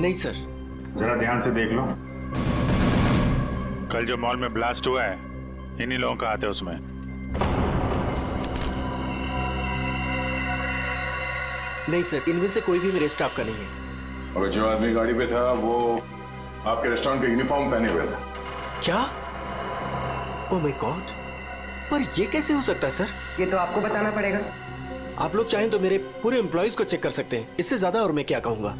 नहीं सर। जरा ध्यान से देख लो। कल जो मॉल में ब्लास्ट हुआ है, इन्हीं लोगों का हाथ है उसमें। नहीं सर, इनमें से कोई भी मेरे स्टाफ का नहीं है। और जो आदमी गाड़ी पे था वो आपके रेस्टोरेंट का यूनिफॉर्म पहने हुए था। क्या? ओह माय गॉड, पर ये कैसे हो सकता है सर? ये तो आपको बताना पड़ेगा। आप लोग चाहें तो मेरे पूरे एम्प्लॉइज को चेक कर सकते हैं, इससे ज्यादा और मैं क्या कहूँगा।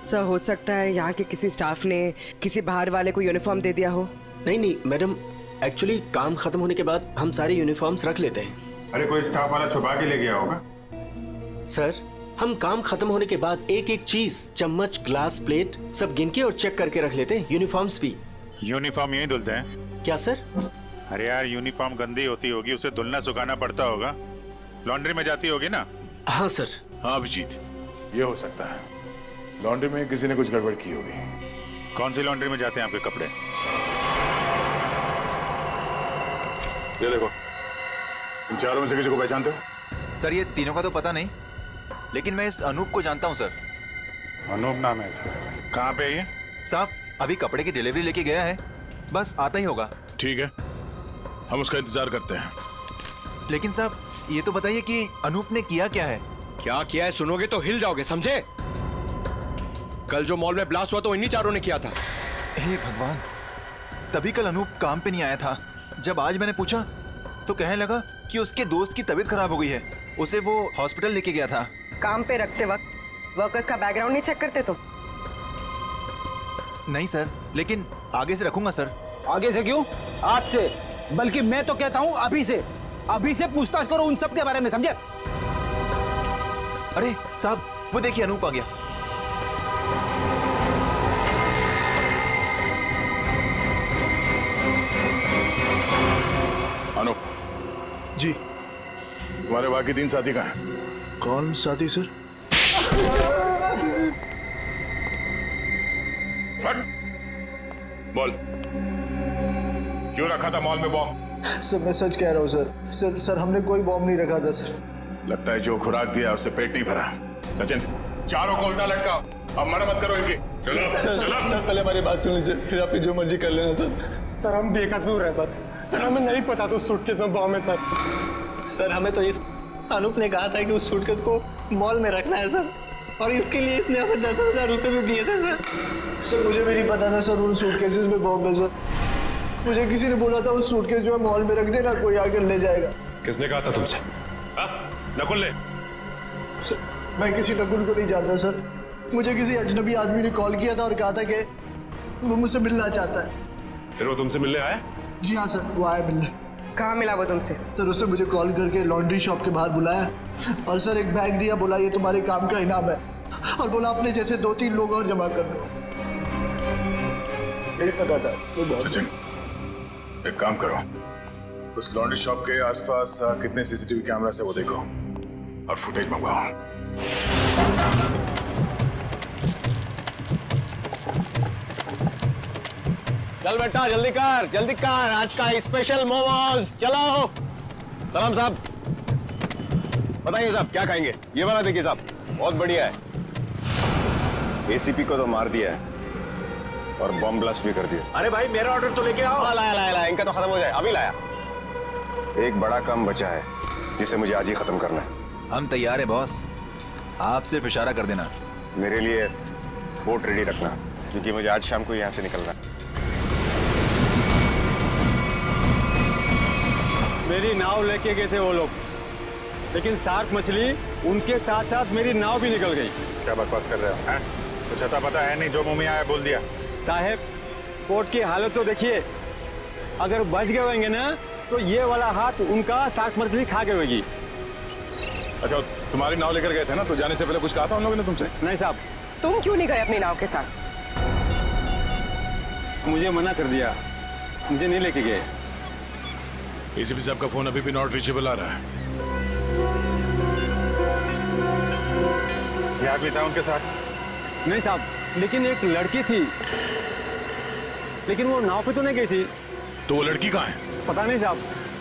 सर, हो सकता है यहाँ के किसी स्टाफ ने किसी बाहर वाले को यूनिफॉर्म दे दिया हो। नहीं मैडम, एक्चुअली काम खत्म होने के बाद हम सारे यूनिफॉर्म्स रख लेते हैं। अरे कोई स्टाफ वाला छुपा के ले गया होगा। सर, हम काम खत्म होने के बाद एक एक चीज, चम्मच, ग्लास, प्लेट सब गिन के और चेक करके रख लेते हैं। यूनिफॉर्म्स भी। यूनिफॉर्म यही धुलते हैं क्या सर? अरे यार, यूनिफॉर्म गंदी होती होगी, उसे धुलना सुखाना पड़ता होगा, लॉन्ड्री में जाती होगी ना। हाँ सर। हाँ अभिजीत, ये हो सकता है लॉन्ड्री में किसी ने कुछ गड़बड़ की होगी। कौन सी लॉन्ड्री में जाते हैं आपके कपड़े? ये देखो, इन चारों में से किसी को पहचानते हो? सर, ये तीनों का तो पता नहीं, लेकिन मैं इस अनूप को जानता हूं सर। अनूप नाम है इसका। कहाँ पे है ये? साहब, अभी कपड़े की डिलीवरी लेके गया है, बस आता ही होगा। ठीक है, हम उसका इंतजार करते हैं। लेकिन साहब, ये तो बताइए कि अनूप ने किया क्या है? क्या किया है सुनोगे तो हिल जाओगे, समझे? कल जो मॉल में ब्लास्ट हुआ तो इन्हीं चारों ने किया था। हे भगवान, तभी कल अनूप काम पे नहीं आया था। जब आज मैंने पूछा तो कहने लगा कि उसके दोस्त की तबीयत खराब हो गई है, उसे वो हॉस्पिटल लेके गया था। काम पे रखते वक्त वर्कर्स का बैकग्राउंड नहीं चेक करते तुम? नहीं सर, लेकिन आगे से रखूंगा सर। आगे से क्यों? आज से। बल्कि मैं तो कहता हूँ अभी से पूछताछ करो उन सब के बारे में, समझे? अरे साहब, वो देखिए अनूप आ गया। अनूप जी। तुम्हारे बाकी 3 साथी कहाँ हैं? कौन साथी सर? फट! बोल, क्यों रखा था मॉल में बॉम्ब? सर मैं सच कह रहा हूँ सर। सर हमने कोई बॉम्ब नहीं रखा था सर। लगता है जो खुराक दिया उससे पेट नहीं भरा। सचिन, चारों को उल्टा लटकाओ, अब मना मत करो इनकी। सर पहले हमारी बात सुन लीजिए, फिर आप जो मर्जी कर लेना सर। सर हम बेकसूर हैं सर। सर हमें नहीं पता था उस सूटकेस में बॉम्ब है सर। सर हमें तो इस अनूप ने कहा था कि उस सूटकेस को मॉल में रखना है सर, और इसके लिए इसने हमें 10,000 रुपये भी दिए थे सर। सर मुझे भी नहीं पता था सर उन सूटकेसेस में बॉम्ब है सर। मुझे किसी ने बोला था उस सूटकेस जो है मॉल में रख देना, कोई आकर ले जाएगा। किसने कहा था तुमसे? नकुल ने? सर मैं किसी नकुल को नहीं जानता सर। मुझे किसी अजनबी आदमी ने कॉल किया था और कहा था कि वो मुझसे मिलना चाहता है। फिर वो तुमसे मिलने आया? जी हाँ सर, वो आया मिलने। कहाँ मिला वो तुमसे? सर उसने मुझे कॉल करके लॉन्ड्री शॉप के बाहर बुलाया और सर एक बैग दिया, बोला ये तुम्हारे काम का इनाम है, और बोला अपने जैसे 2-3 लोग और जमा कर दो। नहीं पता था वो बहुत। सचिन, एक काम करो, उस लॉन्ड्री शॉप के आसपास कितने सीसीटीवी कैमरा से वो देखो और फुटेज मंगवाओ। चल बेटा जल्दी कर, आज का स्पेशल मोमोज। चलो सलाम साहब, बताइए साहब क्या खाएंगे? ये वाला देखिए साहब, बहुत बढ़िया है। एसीपी को तो मार दिया है और बॉम्ब ब्लास्ट भी कर दिया। अरे भाई मेरा ऑर्डर तो लेके आओ। लाया, इनका तो खत्म हो जाए, अभी लाया। एक बड़ा काम बचा है जिसे मुझे आज ही खत्म करना है। हम तैयार है बॉस, आप सिर्फ इशारा कर देना। मेरे लिए बोट रेडी रखना, क्योंकि मुझे आज शाम को यहाँ से निकलना है। मेरी नाव लेके गए थे वो लोग, लेकिन शार्क मछली उनके साथ साथ मेरी नाव भी निकल गई। क्या बकवास कर रहे हो? हैं? कुछ अता पता है नहीं, जो मुंह में आया बोल दिया। साहब, बोट की हालत तो देखिए, अगर बच गए होंगे ना तो ये वाला हाथ उनका शार्क मछली खा गई होगी। अच्छा, तुम्हारी नाव लेकर गए थे ना, तो जाने से पहले कुछ कहा था उन लोगों ने तुमसे? नहीं साहब। तुम क्यों नहीं गए अपनी नाव के साथ? मुझे मना कर दिया, मुझे नहीं लेके गए। एसीपी साहब का फोन अभी भी नॉट रीचेबल आ रहा है। ये आदमी था उनके साथ? नहीं साहब, लेकिन एक लड़की थी, लेकिन वो नाव पे तो नहीं गई थी। तो वो लड़की कहाँ है? पता नहीं साहब,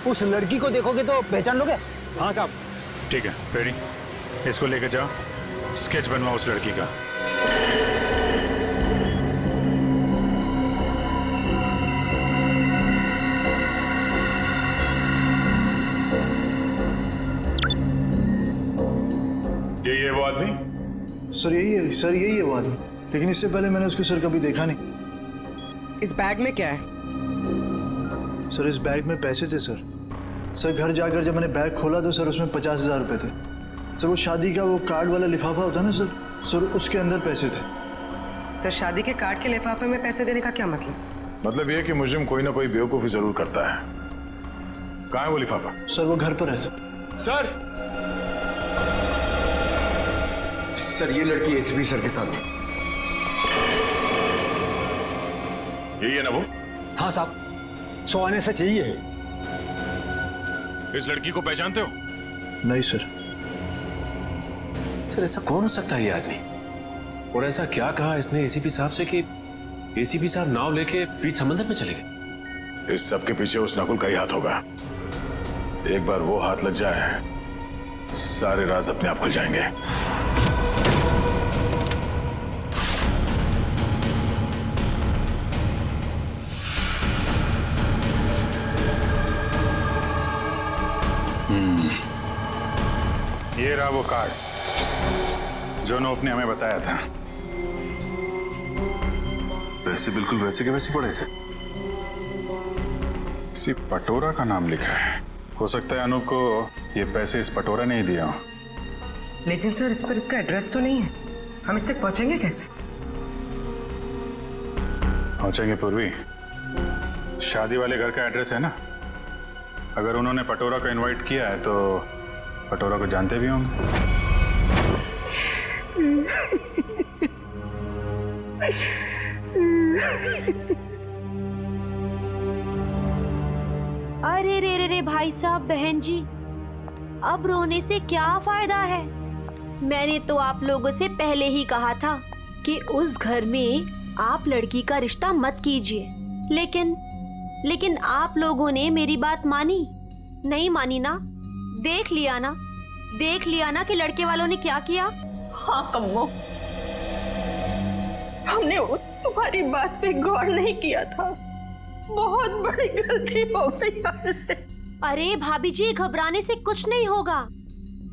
उस लड़की को देखोगे तो पहचान लोगे। हाँ साहब। ठीक है, रेडी, इसको लेकर जाओ, स्केच बनवाओ उस लड़की का। वो आदमी? सर यही है वो आदमी, लेकिन इससे पहले मैंने उसके सर कभी देखा नहीं। इस बैग में क्या है? सर इस बैग में पैसे थे सर। सर घर जाकर जब मैंने बैग खोला तो सर उसमें 50,000 रुपये थे। सर वो शादी का वो कार्ड वाला लिफाफा होता है ना सर उसके अंदर पैसे थे। सर शादी के कार्ड के लिफाफे में पैसे देने का क्या मतलब? मतलब ये कि मुजरिम कोई ना कोई बेवकूफ़ी जरूर करता है। कहाँ है वो लिफाफा? सर वो घर पर है सर। सर ये लड़की एसीपी सर के साथ थी। यही है ना वो? हाँ साहब, 100 आने से चाहिए है। इस लड़की को पहचानते हो? नहीं सर। सर ऐसा कौन हो सकता है ये आदमी? और ऐसा क्या कहा इसने एसीपी साहब से कि एसीपी साहब नाव लेके बीच समंदर में चले गए? इस सब के पीछे उस नकुल का ही हाथ होगा। एक बार वो हाथ लग जाए, सारे राज अपने आप खुल जाएंगे। ये रहा वो कार्ड जो नोप ने हमें बताया था। वैसे बिल्कुल वैसे के वैसे पड़े से। किसी पटोरा का नाम लिखा है। हो सकता है अनूप को ये पैसे इस पटोरा ने ही दिया हो। लेकिन सर इस पर इसका एड्रेस तो नहीं है, हम इस तक पहुंचेंगे कैसे? पहुंचेंगे पूर्वी। शादी वाले घर का एड्रेस है ना। अगर उन्होंने पटोरा को इनवाइट किया है तो पटोरा को जानते भी होंगे। अरे रे भाई साहब, बहन जी, अब रोने से क्या फायदा है? मैंने तो आप लोगों से पहले ही कहा था कि उस घर में आप लड़की का रिश्ता मत कीजिए, लेकिन आप लोगों ने मेरी बात मानी नहीं मानी ना? देख लिया ना कि लड़के वालों ने क्या किया। हाँ कम्मो, हमने तुम्हारी बात पे गौर नहीं किया था। बहुत बड़ी गलती हो गई हमसे। अरे भाभी जी, घबराने से कुछ नहीं होगा,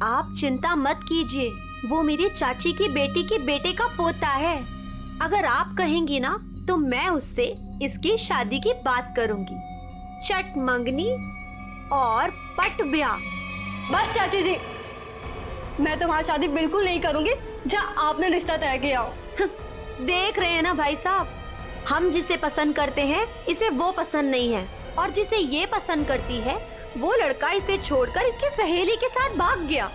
आप चिंता मत कीजिए। वो मेरी चाची की बेटी के बेटे का पोता है। अगर आप कहेंगी ना तो मैं उससे इसकी शादी की बात करूंगी। चट मंगनी और पट ब्याह। बस चाची जी, मैं तुम्हारी शादी बिल्कुल नहीं करूंगी जहाँ आपने रिश्ता तय किया हो। देख रहे हैं ना भाई साहब, हम जिसे पसंद करते हैं इसे वो पसंद नहीं है, और जिसे ये पसंद करती है वो लड़का इसे छोड़कर इसकी सहेली के साथ भाग गया।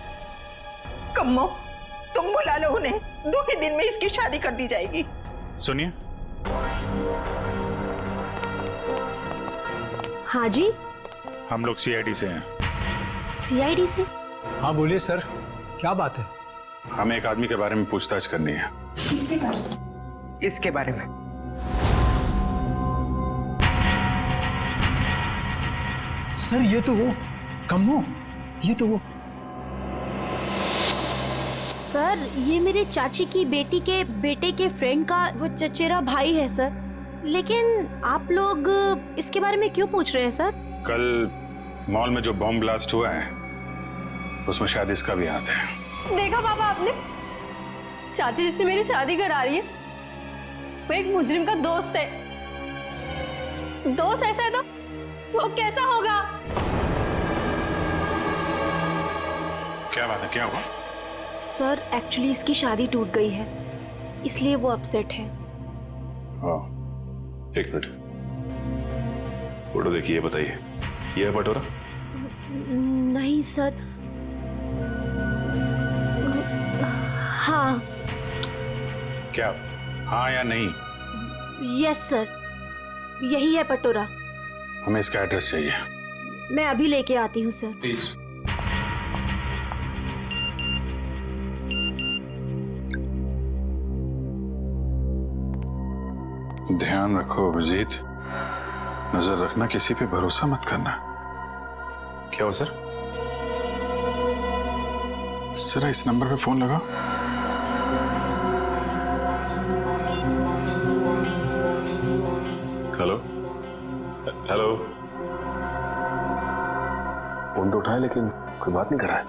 कम्मो, तुम बुला लो उन्हें, 2 ही दिन में इसकी शादी कर दी जाएगी। सुनिए। हाँ जी, हम लोग सीआईडी से हैं। सीआईडी से? हाँ बोलिए सर, क्या बात है? हमें एक आदमी के बारे में पूछताछ करनी है। इसके बारे में? सर ये तो वो कम्मो, ये तो वो। सर ये मेरे चाची की बेटी के बेटे के फ्रेंड का वो चचेरा भाई है सर। लेकिन आप लोग इसके बारे में क्यों पूछ रहे हैं सर? कल मॉल में जो बॉम्ब ब्लास्ट हुआ है उसमें शायद इसका भी हाथ है। देखा पापा आपने, चाची जिससे मेरी शादी करा रही है वो एक मुजरिम का दोस्त है। दोस्त ऐसा है तो वो कैसा होगा? क्या बात है, क्या हुआ? सर एक्चुअली इसकी शादी टूट गई है, इसलिए वो अपसेट है। हाँ, एक मिनट, फोटो देखिए, बताइए ये है पटोरा? नहीं सर। हाँ। क्या हाँ या नहीं? यस सर, यही है पटोरा। हमें इसका एड्रेस चाहिए। मैं अभी लेके आती हूँ सर। प्लीज। ध्यान रखो अभिजीत, नजर रखना, किसी पे भरोसा मत करना। क्या हो सर? जरा इस नंबर पे फोन लगाओ। Hello hello. फोन तो उठाए लेकिन कोई बात नहीं कर रहा है।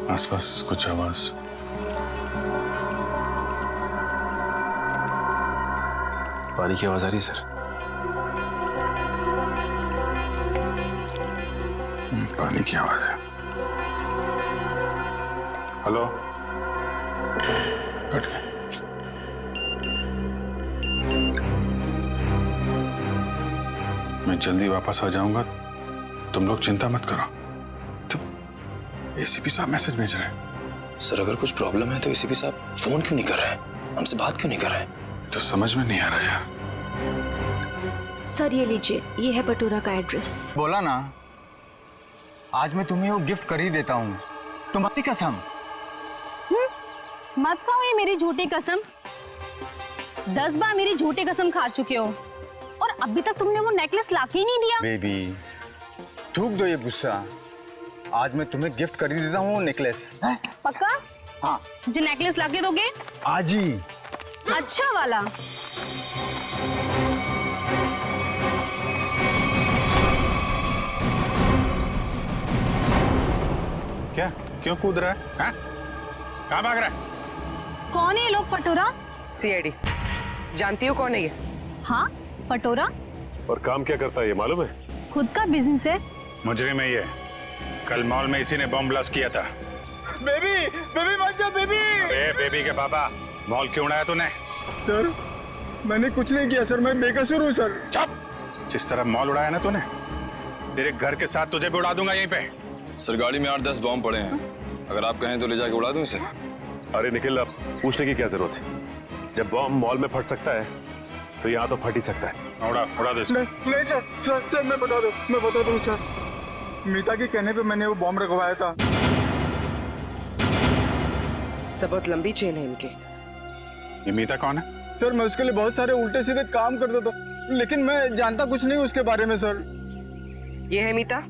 आसपास कुछ आवाज। पानी की आवाज आ रही है सर। पानी की आवाज है। हेलो, कट गया। मैं जल्दी वापस आ जाऊंगा, तुम लोग चिंता मत करो। तो एसीपी साहब मैसेज भेज रहे हैं। सर अगर कुछ प्रॉब्लम है तो एसीपी साहब फोन क्यों नहीं कर रहे हैं, हमसे बात क्यों नहीं कर रहे हैं? तो समझ में नहीं आ रहा यार। सर ये लीजिए, ये है पटोरा का एड्रेस। बोला ना, आज मैं तुम्हें वो गिफ्ट कर ही देता हूँ, तुम्हारी कसम। मत खाओ ये मेरी झूठी कसम। 10 बार मेरी झूठी कसम खा चुके हो और अभी तक तुमने वो नेकलेस लाके ही नहीं दिया। बेबी थूक दो ये गुस्सा, आज मैं तुम्हें गिफ्ट कर ही देता हूँ वो नेकलेस। पक्का? हाँ। मुझे नेकलेस लाके दोगे? आज ही। अच्छा वाला। क्या? क्यों कूद रहा है? हाँ? कहाँ भाग रहा है? कौन है ये लोग पटोरा? सीआईडी। जानती हो कौन है ये? हाँ पटोरा। और काम क्या करता है ये मालूम है? खुद का बिजनेस है। मुजरिम है ये। कल मॉल में इसी ने बम ब्लास्ट किया था। बेबी बेबी मत जाओ बेबी। अरे बेबी के पापा, मॉल क्यों उड़ाया तूने? सर मैंने कुछ नहीं किया सर, मैं बेकसूर हूँ सर। चुप! जिस तरह मॉल उड़ाया ना तूने, तेरे घर के साथ तुझे भी उड़ा दूंगा यहीं पे। सर गाड़ी में 8-10 बॉम्ब पड़े हैं, अगर आप कहें तो ले जाके उड़ा दूं इसे। अरे निखिल, अब पूछने की क्या जरूरत है? जब बॉम्ब मॉल में फट सकता है तो यहाँ तो फट ही सकता है। उड़ा दो इसको। नहीं सर मैं बता दूं सर, मीता के कहने पे मैंने वो बॉम्ब रखवाया था। सब बहुत लंबी चेन है इनके। ये मीता कौन है? सर मैं उसके लिए बहुत सारे उल्टे सीधे काम करता था, लेकिन मैं जानता कुछ नहीं उसके बारे में सर। ये है मीता?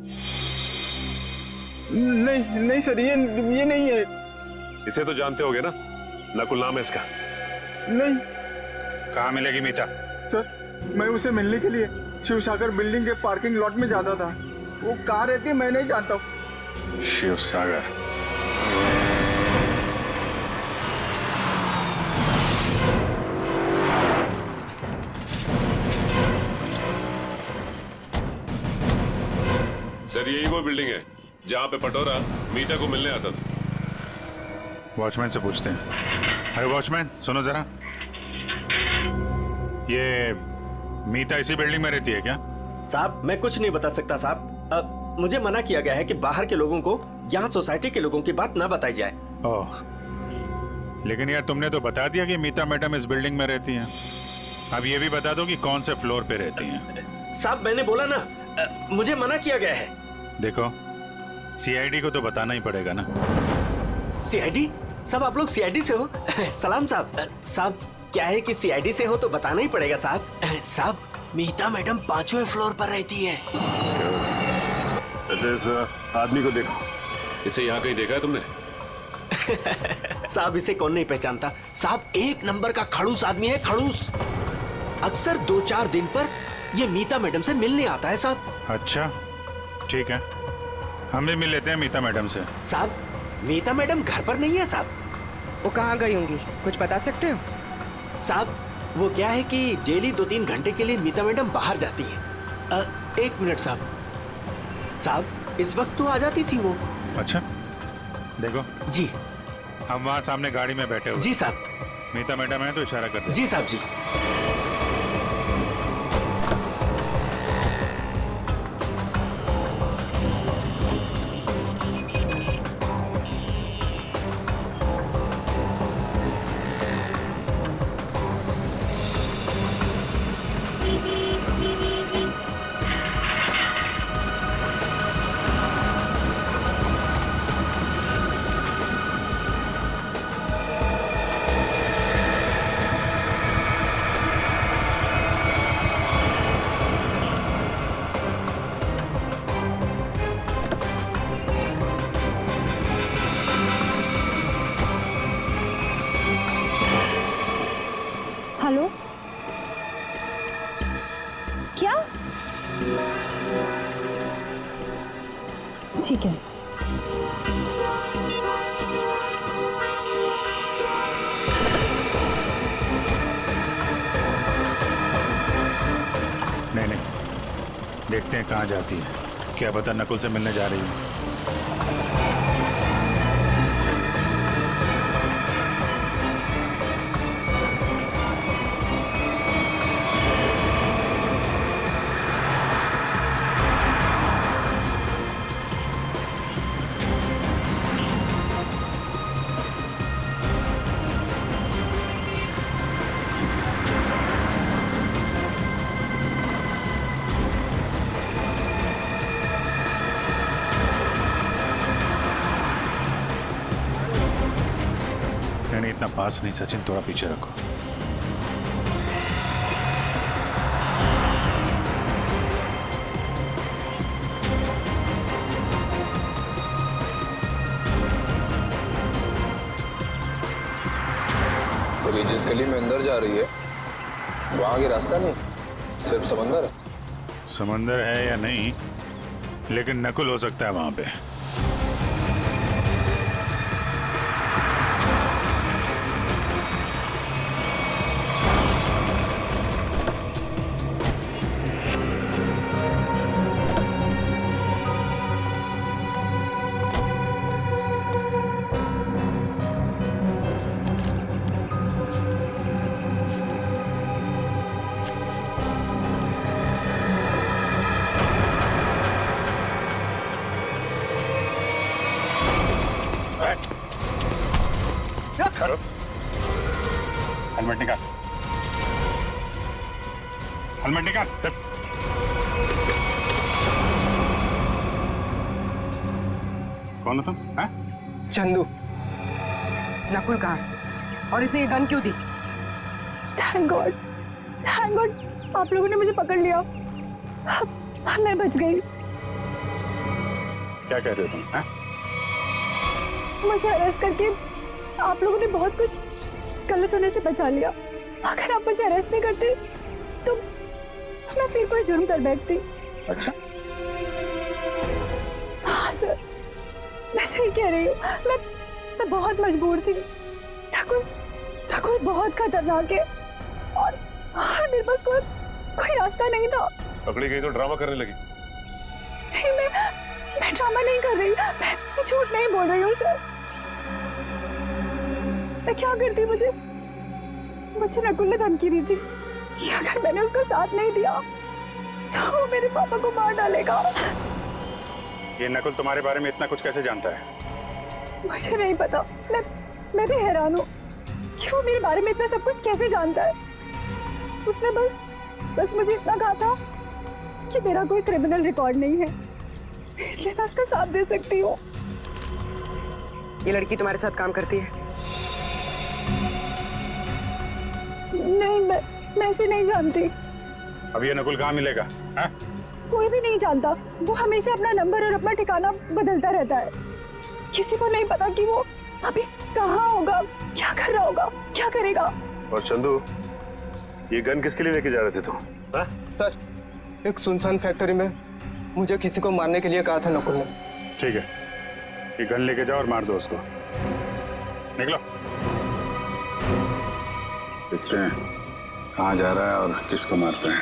नहीं सर, ये नहीं है। इसे तो जानते होगे ना, नकुल नाम है इसका। नहीं। कहाँ मिलेगी मीता? सर मैं उसे मिलने के लिए शिव सागर बिल्डिंग के पार्किंग लॉट में जाता था, वो कहाँ रहती है मैं नहीं जानता हूँ। शिव सागर? सर यही वो बिल्डिंग है जहाँ पे पटोरा मीता को मिलने आता था। वॉचमैन से पूछते हैं। अरे वॉचमैन सुनो जरा, ये मीता इसी बिल्डिंग में रहती है क्या? साहब मैं कुछ नहीं बता सकता साहब, मुझे मना किया गया है कि बाहर के लोगों को यहाँ सोसाइटी के लोगों की बात ना बताई जाए। ओह, लेकिन यार तुमने तो बता दिया कि मीता मैडम इस बिल्डिंग में रहती हैं। अब ये भी बता दो कि कौन से फ्लोर पे रहती हैं। साहब मैंने बोला ना, मुझे मना किया गया है। देखो सीआईडी को तो बताना ही पड़ेगा ना। सीआईडी? सब आप लोग सीआईडी से हो? सलाम साहब। साहब क्या है कि सीआईडी से हो तो बताना ही पड़ेगा साहब। साहब मीता मैडम 5वें फ्लोर पर रहती है। अच्छा इस आदमी को देखो, इसे यहाँ कहीं देखा है तुमने? साहब इसे कौन नहीं पहचानता साहब, 1 नंबर का खड़ूस आदमी है, खड़ूस। अक्सर 2-4 दिन पर ये मीता मैडम से मिलने आता है साहब। अच्छा ठीक है, हम भी मिल लेते हैं मीता मैडम से। साहब मीता मैडम घर पर नहीं है साहब। वो कहाँ गई होंगी, कुछ बता सकते हो? साहब वो क्या है कि डेली 2-3 घंटे के लिए मीता मैडम बाहर जाती है। 1 मिनट साहब इस वक्त तो आ जाती थी वो। अच्छा देखो जी, हम वहाँ सामने गाड़ी में बैठे हुए। जी साहब। मीता मैडम है तो इशारा कर दे। जी साहब जी। हेलो क्या? ठीक है। देखते हैं कहाँ जाती है। क्या पता नकुल से मिलने जा रही है। नहीं, इतना पास नहीं सचिन, थोड़ा पीछे रखो। तो ये जिस गली में अंदर जा रही है वहां आगे रास्ता नहीं, सिर्फ समंदर है। समंदर है या नहीं, लेकिन नकुल हो सकता है वहां पे। हेलमेट निकाल, हेलमेट निकाल। कौन हो तुम? चंदू। नकुल कहाँ और इसे ये गन क्यों दी? थैंक गॉड, थैंक गॉड आप लोगों ने मुझे पकड़ लिया। अब मैं बच गई। क्या कह रहे हो तुम? मुझे अरेस्ट करके आप लोगों ने बहुत कुछ गलत होने से बचा लिया। अगर आप मुझे अरेस्ट नहीं करते तो मैं फिर कोई जुर्म कर बैठती। अच्छा, हाँ सर, मैं सही कह रही हूँ। मैं बहुत मजबूर थी। नकुल बहुत खतरनाक है और मेरे पास कोई रास्ता नहीं था। पकड़ी गई तो ड्रामा करने लगी। नहीं, मैं ड्रामा नहीं कर रही, मैं झूठ नहीं बोल रही हूँ सर। मैं क्या करती, मुझे नकुल ने धमकी दी थी कि अगर मैंने उसका साथ नहीं दिया तो वो मेरे पापा को मार डालेगा। ये नकुल तुम्हारे बारे में इतना कुछ कैसे जानता है? मुझे नहीं पता, मैं भी हैरान हूँ कि वो मेरे बारे में इतना सब कुछ कैसे जानता है। उसने बस मुझे इतना कहा था कि मेरा कोई क्रिमिनल रिकॉर्ड नहीं है, इसलिए मैं उसका साथ दे सकती हूँ। ये लड़की तुम्हारे साथ काम करती है? नहीं, मैं इसे नहीं जानती। अब ये नकुल कहाँ मिलेगा? है? कोई भी नहीं जानता। वो हमेशा अपना नंबर और अपना ठिकाना बदलता रहता है। किसी को नहीं पता कि वो अभी कहाँ होगा, क्या कर रहा होगा, क्या करेगा। और चंदू, ये गन किसके लिए लेके जा रहे थे तुम? सर, एक सुनसान फैक्ट्री में मुझे किसी को मारने के लिए कहा था नकुल ने। ठीक है, ये गन लेके जाओ और मार दो उसको। निकलो, देखते हैं कहाँ जा रहा है और किसको मारते हैं।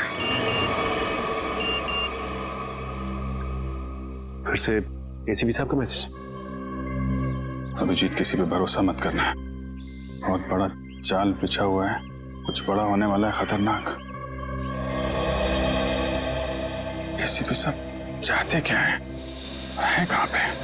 फिर से एसीपी साहब का मैसेज। अभिजीत, किसी पे भरोसा मत करना, बहुत बड़ा जाल बिछा हुआ है, कुछ बड़ा होने वाला है, खतरनाक। एसीपी साहब चाहते क्या है कहाँ पे?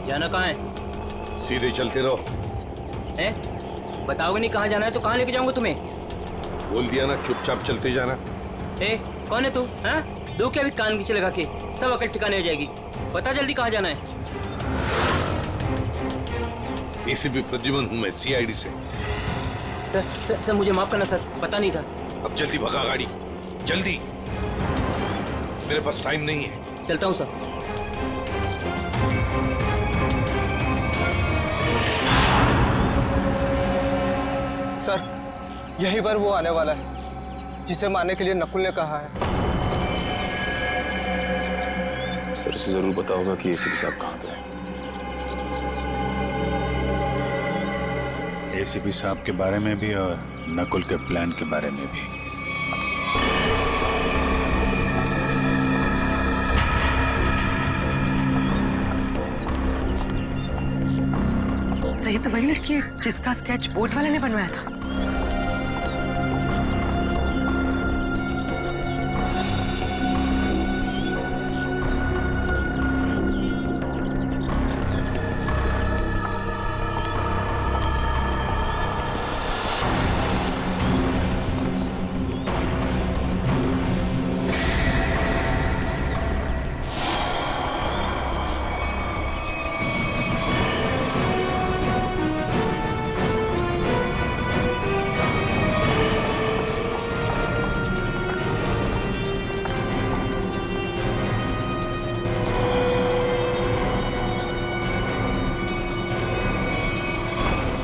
जाना कहाँ है? सीधे चलते रहो। बताओगे नहीं कहाँ जाना है तो कहाँ लेके जाऊंगा तुम्हें? बोल दिया ना, चुपचाप चलते जाना। कौन है तू? दो क्या भी कान खींचे लगा के, सब अकल ठिकाने हो जाएगी। बता जल्दी कहाँ जाना है। एसीपी प्रद्युमन हूँ मैं, सीआईडी से। सर मुझे माफ करना सर, पता नहीं था। अब जल्दी भगा गाड़ी, जल्दी। मेरे पास टाइम नहीं है। चलता हूँ सर। सर, यहीं पर वो आने वाला है जिसे मारने के लिए नकुल ने कहा है। सर इसे जरूर पता होगा कि एसीपी साहब कहाँ पे हैं। एसीपी साहब के बारे में भी और नकुल के प्लान के बारे में भी। सही तो वही लड़की है जिसका स्केच बोर्ड वाले ने बनवाया था।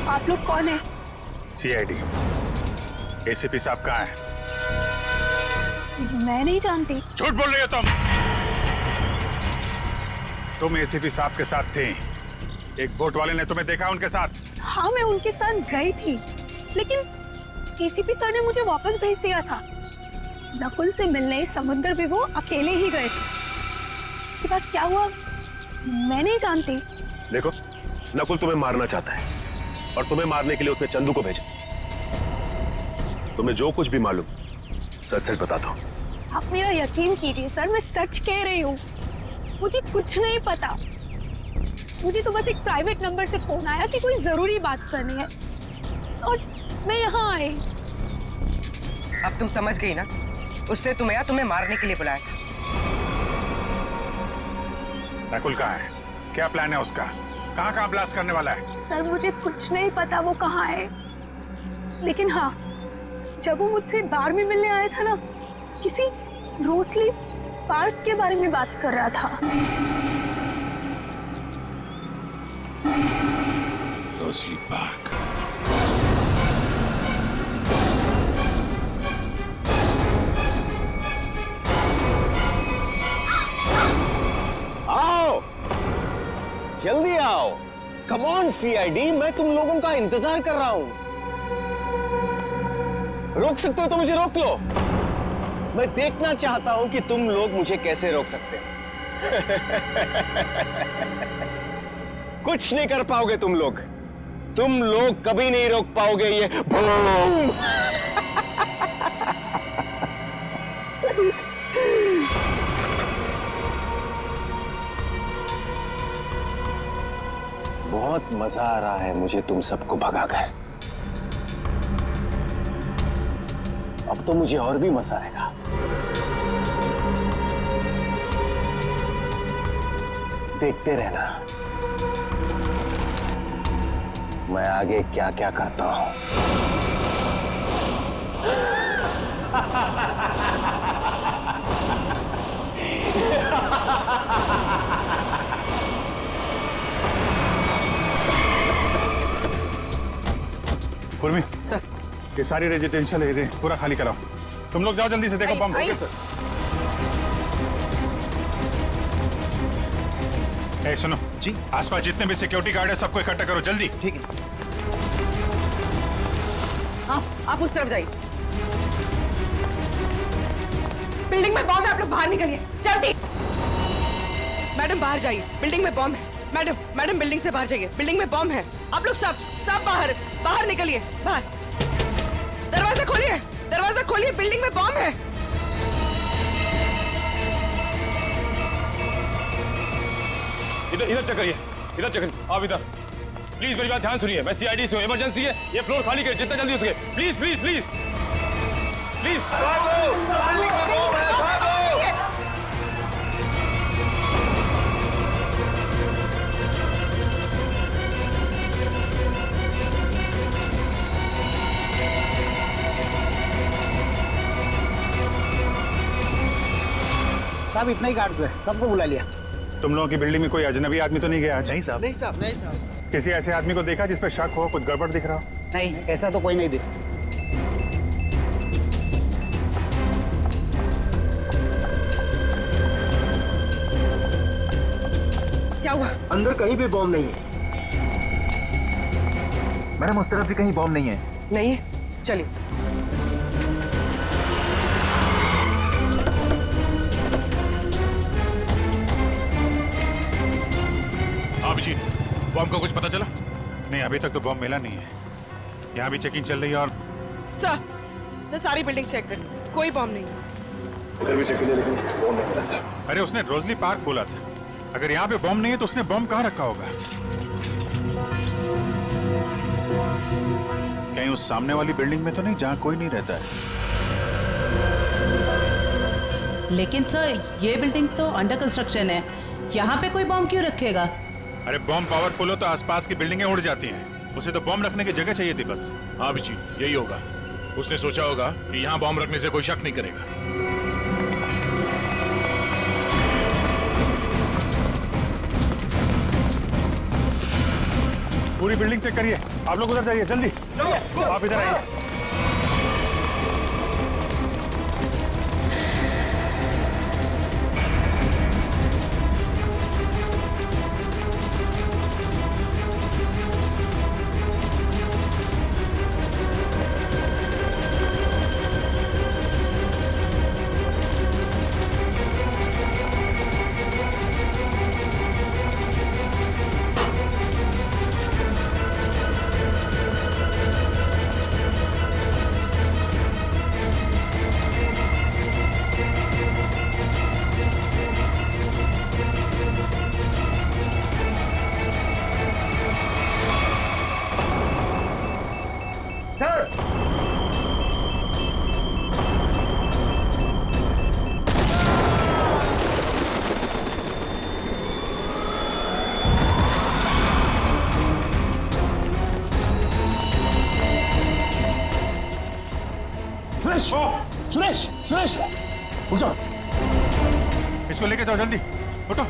आप लोग कौन है? सीआईडी। एसीपी साहब कहाँ हैं? मैं नहीं जानती। झूठ बोल रही हो तुम एसीपी साहब के साथ थे। एक बोट वाले ने तुम्हें देखा उनके साथ? हाँ, मैं उनके साथ गई थी, लेकिन एसीपी सर ने मुझे वापस भेज दिया था। नकुल से मिलने समुद्र भी वो अकेले ही गए थे। उसके बाद क्या हुआ मैं नहीं जानती। देखो, नकुल तुम्हें मारना चाहता है और तुम्हें मारने के लिए उसने चंदू को भेजा। तुम्हें जो कुछ भी मालूम सच सच बता दो। आप मेरा यकीन कीजिए सर, मैं सच कह रही हूँ। मुझे कुछ नहीं पता। मुझे तो बस एक प्राइवेट नंबर से फोन आया कि कोई जरूरी बात करनी है और मैं यहाँ आई। अब तुम समझ गई ना, उसने तुम्हें मारने के लिए बुलाया था। नकुल कहाँ है? क्या प्लान है उसका? कहाँ ब्लास्ट करने वाला है? सर मुझे कुछ नहीं पता वो कहाँ है, लेकिन हाँ, जब वो मुझसे बार में मिलने आया था ना, किसी रोसली पार्क के बारे में बात कर रहा था। Rosalie park. आओ, जल्दी आओ। कम ऑन सीआईडी, मैं तुम लोगों का इंतजार कर रहा हूं। रोक सकते हो तो मुझे रोक लो। मैं देखना चाहता हूं कि तुम लोग मुझे कैसे रोक सकते हो। कुछ नहीं कर पाओगे तुम लोग कभी नहीं रोक पाओगे ये बूम। बहुत मजा आ रहा है मुझे तुम सबको भगाकर। अब तो मुझे और भी मजा आएगा। देखते रहना मैं आगे क्या क्या करता हूं। कुर्मी, ये सारी रेजिडेंशियल एरिया पूरा खाली कराओ। तुम लोग जाओ जल्दी से, देखो बम। ए सुनो जी, आसपास जितने भी सिक्योरिटी गार्ड है सबको इकट्ठा करो जल्दी। ठीक है। आप उस तरफ जाइए। बिल्डिंग में बॉम्ब है, आप लोग बाहर निकलिए जल्दी। मैडम बाहर जाइए, बिल्डिंग में बॉम्ब है। मैडम बिल्डिंग से बाहर जाइए, बिल्डिंग में बॉम्ब है। आप लोग सब बाहर निकलिए। बाहर दरवाजा खोलिए, बिल्डिंग में बॉम्ब है। इधर चेक करिए, आप इधर प्लीज मेरी बात ध्यान सुनिए। मैं सीआईडी से हूँ, इमरजेंसी है, ये फ्लोर खाली करिए जितना जल्दी हो सके। Please please please please. साहब इतना ही गार्ड्स है, सबको बुला लिया। तुम लोगों की बिल्डिंग में कोई अजनबी आदमी तो नहीं गया आज? नहीं साहब। नहीं साहब, नहीं साहब। किसी ऐसे आदमी को देखा जिस पे शक हो, कुछ गड़बड़ दिख रहा हो? नहीं, ऐसा तो कोई नहीं दिखा। क्या हुआ? अंदर कहीं भी बॉम्ब नहीं है। मैडम उस तरफ भी कहीं बॉम्ब नहीं है। नहीं है, चलिए। हाँ अभिजीत, बॉम्ब का कुछ पता चला? नहीं, अभी तक तो बॉम्ब मिला नहीं है। यहाँ भी चेकिंग चल रही है और सर, तो सारी बिल्डिंग चेक कर, कोई बॉम्ब नहीं है। इधर भी चेक किया लेकिन बॉम्ब नहीं मिला सर। अरे उसने रोजली पार्क बोला था। अगर यहाँ पे बॉम्ब नहीं है तो उसने बॉम्ब कहाँ रखा होगा? कहीं उस सामने वाली बिल्डिंग में तो नहीं जहाँ कोई नहीं रहता है? लेकिन सर ये बिल्डिंग तो अंडर कंस्ट्रक्शन है, यहाँ पे कोई बॉम्ब क्यों रखेगा? अरे बॉम्ब पावरफुल हो तो आसपास की बिल्डिंगें उड़ जाती हैं। उसे तो बॉम्ब रखने की जगह चाहिए थी बस। हाँ अभिजीत, यही होगा। उसने सोचा होगा कि यहाँ बॉम्ब रखने से कोई शक नहीं करेगा। पूरी बिल्डिंग चेक करिए। आप लोग उधर जाइए, जल्दी। आप इधर आइए। सुरेश, सुरेश, उठो। इसको लेके जाओ जल्दी, उठो।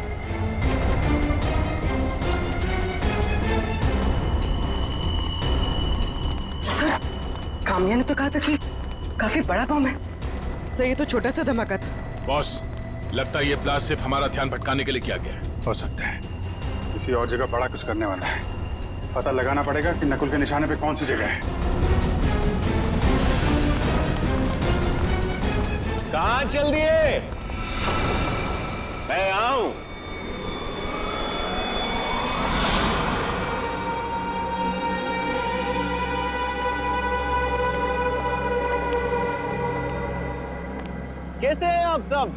सर, काम्या ने तो कहा था कि काफी बड़ा बॉम्ब है। सर ये तो छोटा सा धमाका था। बॉस, लगता है ये ब्लास्ट सिर्फ हमारा ध्यान भटकाने के लिए किया गया है। हो सकता है किसी और जगह बड़ा कुछ करने वाला है। पता लगाना पड़ेगा कि नकुल के निशाने पे कौन सी जगह है। कहाँ चल दिए? मैं आऊं। कैसे हैं आप सब?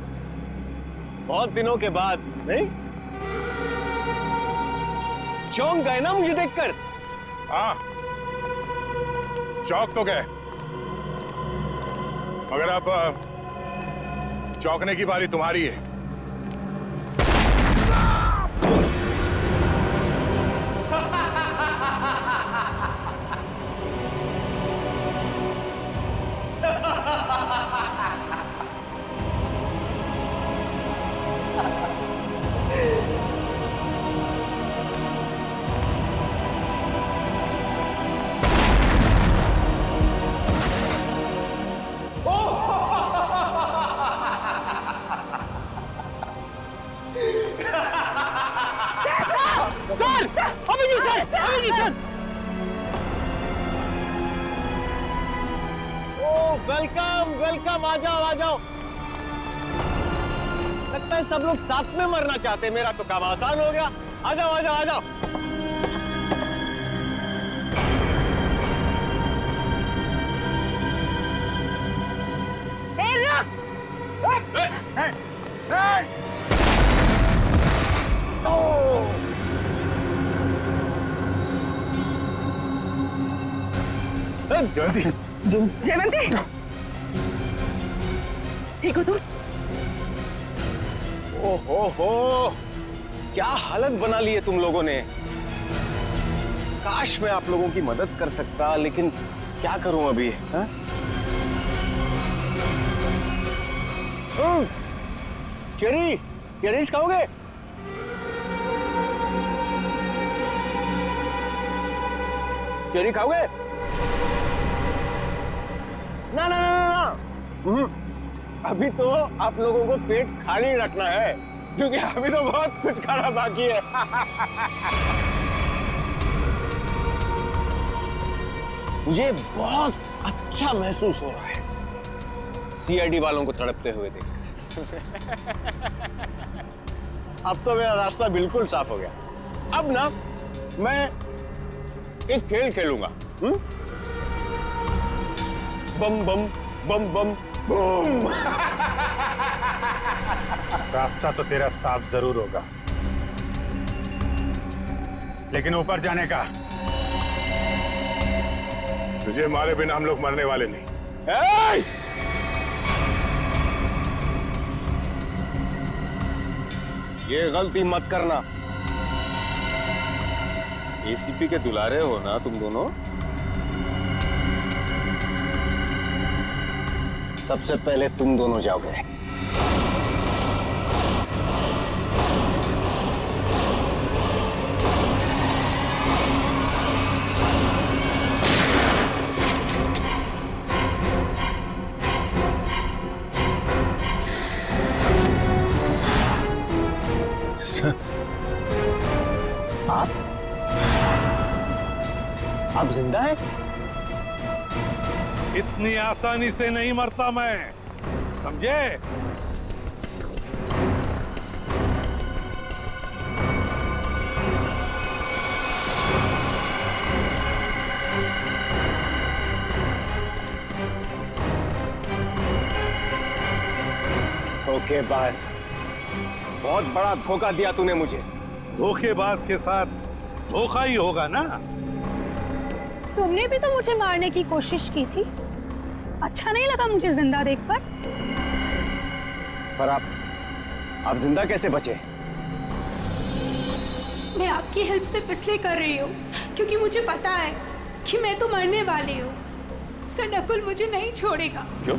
बहुत दिनों के बाद, नहीं? चौंक गए ना मुझे देखकर? हाँ, चौंक तो गए, मगर अब चौंकने की बारी तुम्हारी है। Sir, Abhijeet sir, Abhijeet sir. ओ वेलकम, वेलकम, आ जाओ, आ जाओ। लगता है सब लोग साथ में मरना चाहते हैं। मेरा तो काम आसान हो गया। आ जाओ, आ जाओ, आ जाओ। जयवंती, ठीक हो तुम? ओहो, क्या हालत बना ली है तुम लोगों ने। काश मैं आप लोगों की मदद कर सकता, लेकिन क्या करूं अभी, हा? चेरी, चेरीज खाओगे? चेरी खाओगे? ना ना ना ना, अभी तो आप लोगों को पेट खाली रखना है, क्योंकि अभी तो बहुत कुछ खाना बाकी है। मुझे बहुत अच्छा महसूस हो रहा है सीआईडी वालों को तड़पते हुए देखकर। अब तो मेरा रास्ता बिल्कुल साफ हो गया। अब ना मैं एक खेल खेलूंगा। बम बम बम बम बम। रास्ता तो तेरा साफ जरूर होगा, लेकिन ऊपर जाने का तुझे मारे बिना हम लोग मरने वाले नहीं। ये गलती मत करना। एसीपी के दुलारे हो ना तुम दोनों। सबसे पहले तुम दोनों जाओगे। आप जिंदा हैं? इतनी आसानी से नहीं मरता मैं, समझे? धोखेबाज, बहुत बड़ा धोखा दिया तूने मुझे। धोखेबाज के साथ धोखा ही होगा ना। तुमने भी तो मुझे मारने की कोशिश की थी। अच्छा नहीं लगा मुझे जिंदा देखकर? पर आप जिंदा कैसे बचे? मैं आपकी हेल्प सिर्फ इसलिए कर रही हूँ क्योंकि मुझे पता है कि मैं तो मरने वाली हूँ। सर नकुल मुझे नहीं छोड़ेगा। क्यों?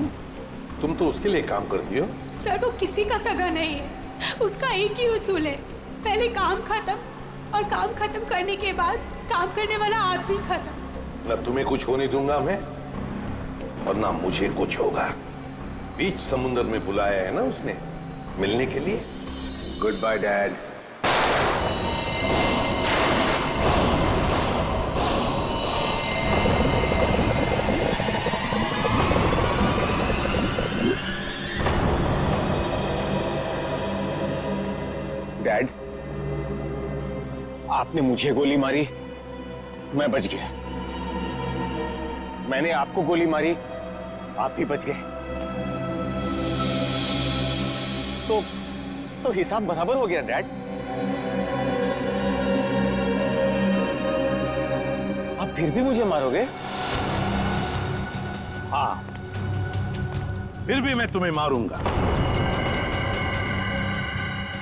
तुम तो उसके लिए काम करती हो। सर वो किसी का सगा नहीं है, उसका एक ही उसूल है, पहले काम खत्म और काम खत्म करने के बाद काम करने वाला आप भी खत्म। न तुम्हें कुछ होने दूंगा मैं और ना मुझे कुछ होगा। बीच समुद्र में बुलाया है ना उसने मिलने के लिए। Good bye dad. डैड, आपने मुझे गोली मारी, मैं बच गया। मैंने आपको गोली मारी, आप भी बच गए। तो हिसाब बराबर हो गया डैड। आप फिर भी मुझे मारोगे? हाँ, फिर भी मैं तुम्हें मारूंगा,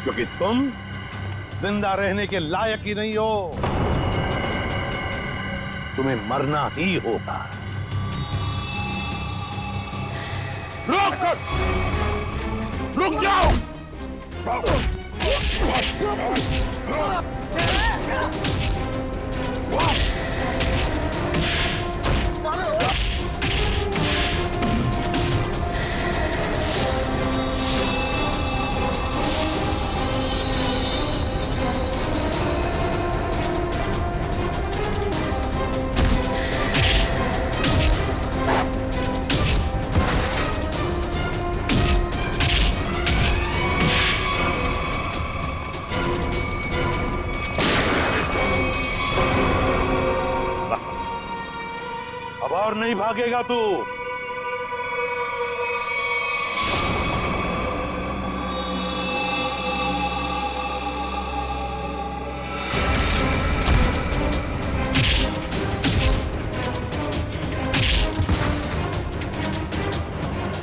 क्योंकि तुम जिंदा रहने के लायक ही नहीं हो। तुम्हें मरना ही होगा। रुक जाओ! और नहीं भागेगा तू।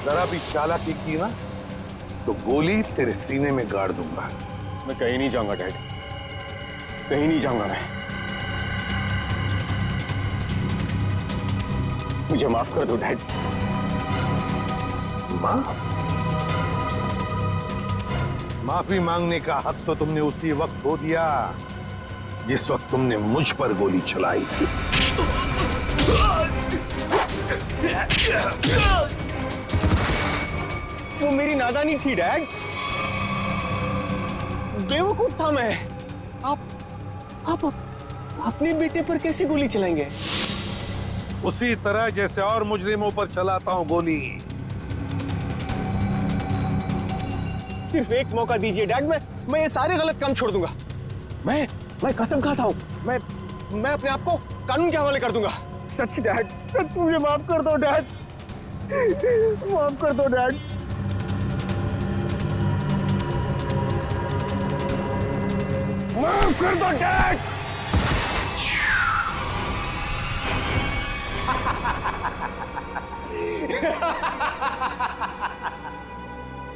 जरा भी चालाकी की ना तो गोली तेरे सीने में गाड़ दूंगा। मैं कहीं नहीं जाऊंगा डैड, कहीं नहीं जाऊंगा मैं। मुझे माफ कर दो डैड। माफ? माफी मांगने का हक तो तुमने उसी वक्त खो दिया जिस वक्त तुमने मुझ पर गोली चलाई थी। वो मेरी नादानी थी डैड, बेवकूफ था मैं। आप अपने बेटे पर कैसे गोली चलाएंगे? उसी तरह जैसे और मुजरिमों पर चलाता हूं गोली। सिर्फ एक मौका दीजिए डैड, मैं ये सारे गलत काम छोड़ दूंगा। मैं कसम खाता हूं, मैं अपने आप को कानून के हवाले कर दूंगा। सच डैड, सच मुझे माफ कर दो डैड, माफ कर दो डैड। माफ कर दो डैड।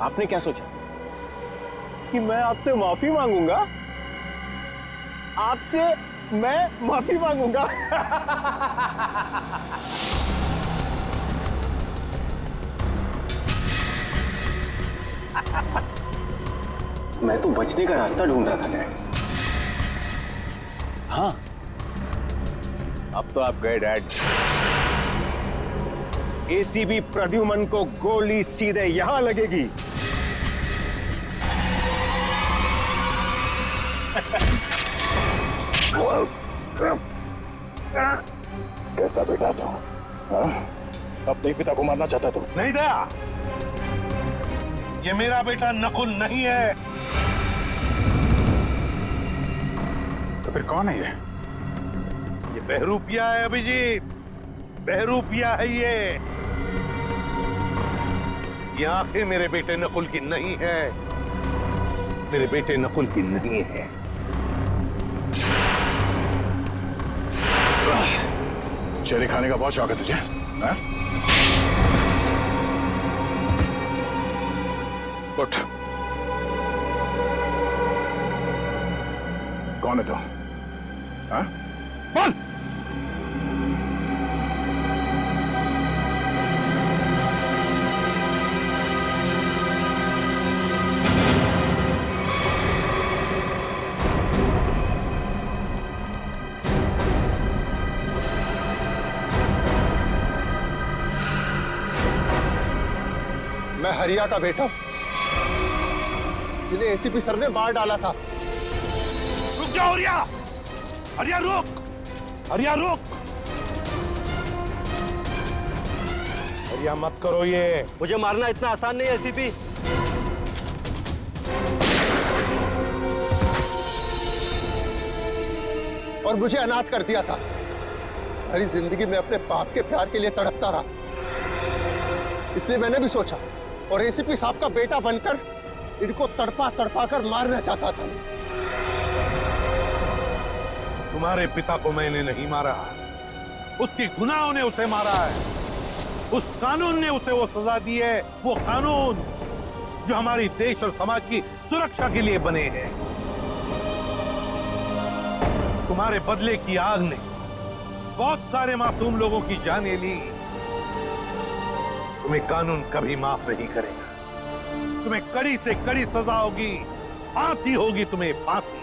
आपने क्या सोचा कि मैं आपसे माफी मांगूंगा? आपसे मैं माफी मांगूंगा? मैं तो बचने का रास्ता ढूंढ रहा था डैड। हाँ, अब तो आप गए डैड। एसीपी प्रद्युमन को गोली सीधे यहां लगेगी। कैसा बेटा तू? अपने पिता को मारना चाहता तू? नहीं दया, ये मेरा बेटा नकुल नहीं है। तो फिर कौन है ये? ये बहरूपिया है अभिजीत, बहरूपिया है ये आंखें मेरे बेटे नकुल की नहीं है, मेरे बेटे नकुल की नहीं है। चेहरे खाने का बहुत शौक है तुझे, हाँ? उठ। कौन है तू? हाँ? बोल। मैं हरिया का बेटा हूं, जिन्हें एसीपी सर ने मार डाला था। रुक जाओ हरिया, हरिया रुक, हरिया रुक, हरिया मत करो ये। मुझे मारना इतना आसान नहीं है एसीपी। और मुझे अनाथ कर दिया था। सारी जिंदगी में अपने बाप के प्यार के लिए तड़पता रहा, इसलिए मैंने भी सोचा और एसीपी साहब का बेटा बनकर इनको तड़पा तड़पा कर मारना चाहता था। तुम्हारे पिता को मैंने नहीं मारा, उसके गुनाहों ने उसे मारा है। उस कानून ने उसे वो सजा दी है, वो कानून जो हमारी देश और समाज की सुरक्षा के लिए बने हैं। तुम्हारे बदले की आग ने बहुत सारे मासूम लोगों की जानें ली। तुम्हें कानून कभी माफ नहीं करेगा, तुम्हें कड़ी से कड़ी सजा होगी, फांसी होगी तुम्हें, फांसी।